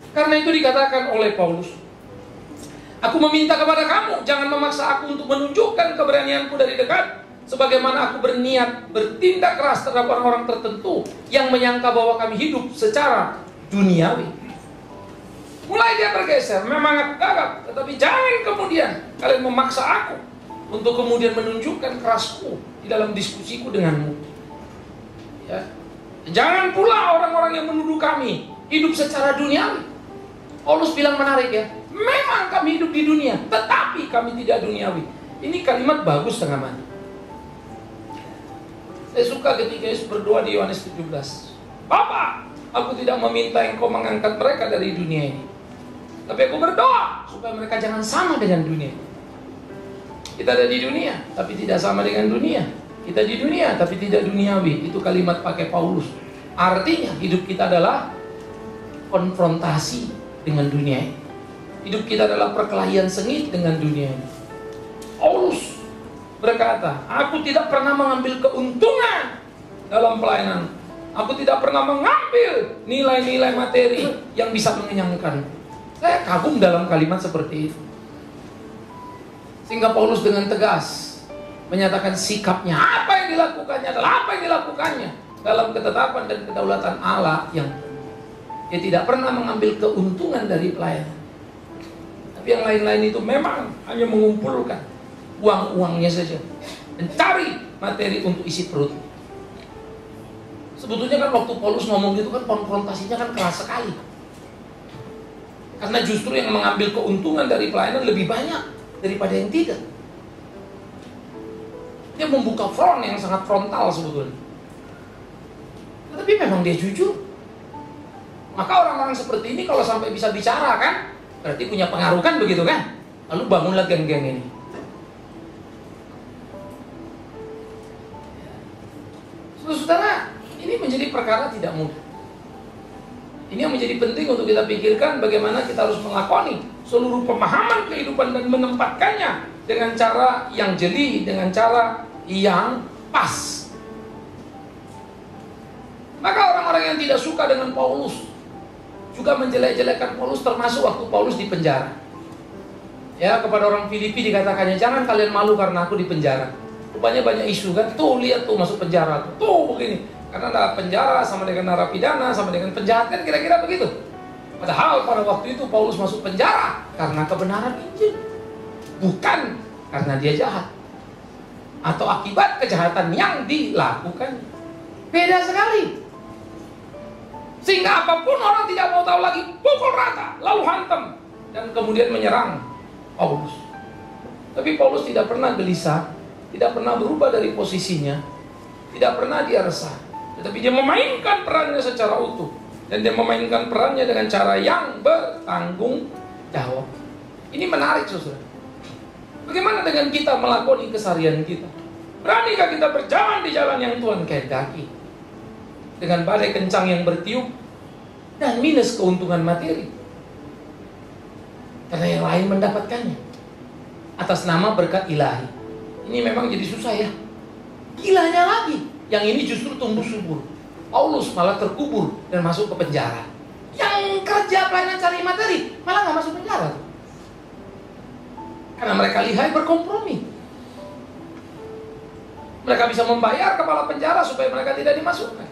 Karena itu dikatakan oleh Paulus, aku meminta kepada kamu, jangan memaksa aku untuk menunjukkan keberanianku dari dekat, sebagaimana aku berniat bertindak keras terhadap orang-orang tertentu yang menyangka bahwa kami hidup secara duniawi. Mulai dia bergeser, memang aku gagap, tetapi jangan kemudian kalian memaksa aku untuk kemudian menunjukkan kerasku di dalam diskusiku denganmu. Ya. Jangan pula orang-orang yang menuduh kami hidup secara duniawi. Paulus bilang menarik ya, memang kami hidup di dunia, tetapi kami tidak duniawi. Ini kalimat bagus setengah mati. Saya suka ketika Yesus berdoa di Yohanes 17. Bapa, aku tidak meminta engkau mengangkat mereka dari dunia ini, tapi aku berdoa supaya mereka jangan sama dengan dunia. Kita ada di dunia, tapi tidak sama dengan dunia. Kita di dunia, tapi tidak duniawi. Itu kalimat pakai Paulus. Artinya hidup kita adalah konfrontasi dengan dunia ini. Hidup kita adalah perkelahian sengit dengan dunia ini. Paulus berkata, aku tidak pernah mengambil keuntungan dalam pelayanan. Aku tidak pernah mengambil nilai-nilai materi yang bisa mengenyangkan. Saya kagum dalam kalimat seperti itu. Sehingga Paulus dengan tegas menyatakan sikapnya, apa yang dilakukannya adalah apa yang dilakukannya dalam ketetapan dan kedaulatan Allah yang dia tidak pernah mengambil keuntungan dari pelayanan. Tapi yang lain-lain itu memang hanya mengumpulkan uang-uangnya saja, mencari materi untuk isi perut. Sebetulnya kan waktu Paulus ngomong gitu kan konfrontasinya kan keras sekali. Karena justru yang mengambil keuntungan dari pelayanan lebih banyak daripada yang tidak. Dia membuka front yang sangat frontal sebetulnya. Tapi memang dia jujur. Maka orang-orang seperti ini kalau sampai bisa bicara kan, berarti punya pengaruh kan, begitu kan? Lalu bangunlah geng-geng ini. Saudara, ini menjadi perkara tidak mudah. Ini yang menjadi penting untuk kita pikirkan, bagaimana kita harus melakoni seluruh pemahaman kehidupan dan menempatkannya dengan cara yang jeli, dengan cara yang pas. Maka orang-orang yang tidak suka dengan Paulus juga menjelek-jelekan Paulus, termasuk waktu Paulus di penjara. Ya, kepada orang Filipi dikatakannya, jangan kalian malu karena aku di penjara. Rupanya banyak isu kan, tuh lihat tuh masuk penjara, tuh begini. Karena ada penjara sama dengan narapidana, sama dengan penjahat kan, kira-kira begitu. Padahal pada waktu itu Paulus masuk penjara karena kebenaran Injil, bukan karena dia jahat atau akibat kejahatan yang dilakukan. Beda sekali. Sehingga apapun orang tidak mau tahu lagi, pukul rata, lalu hantam, dan kemudian menyerang Paulus. Tapi Paulus tidak pernah gelisah, tidak pernah berubah dari posisinya, tidak pernah dia resah, tetapi dia memainkan perannya secara utuh. Dan dia memainkan perannya dengan cara yang bertanggung jawab. Ini menarik, saudara. Bagaimana dengan kita melakoni keseharian kita? Beranikah kita berjalan di jalan yang Tuhan kehendaki? Dengan badai kencang yang bertiup dan minus keuntungan materi. Karena yang lain mendapatkannya atas nama berkat ilahi. Ini memang jadi susah ya. Gilanya lagi, yang ini justru tumbuh subur. Paulus malah terkubur dan masuk ke penjara. Yang kerja pelayanan cari materi malah nggak masuk penjara tuh. Karena mereka lihai berkompromi. Mereka bisa membayar kepala penjara supaya mereka tidak dimasukkan.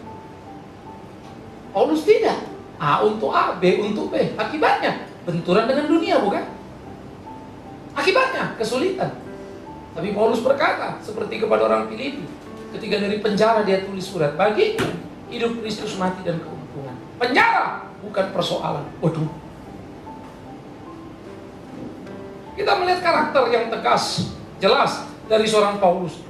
Paulus tidak. A untuk A, B untuk B. Akibatnya benturan dengan dunia, bukan? Akibatnya kesulitan. Tapi Paulus berkata seperti kepada orang Filipi, ketika dari penjara dia tulis surat, bagiku hidup Kristus, mati dan keuntungan. Penjara bukan persoalan. Waduh. Kita melihat karakter yang tegas, jelas dari seorang Paulus.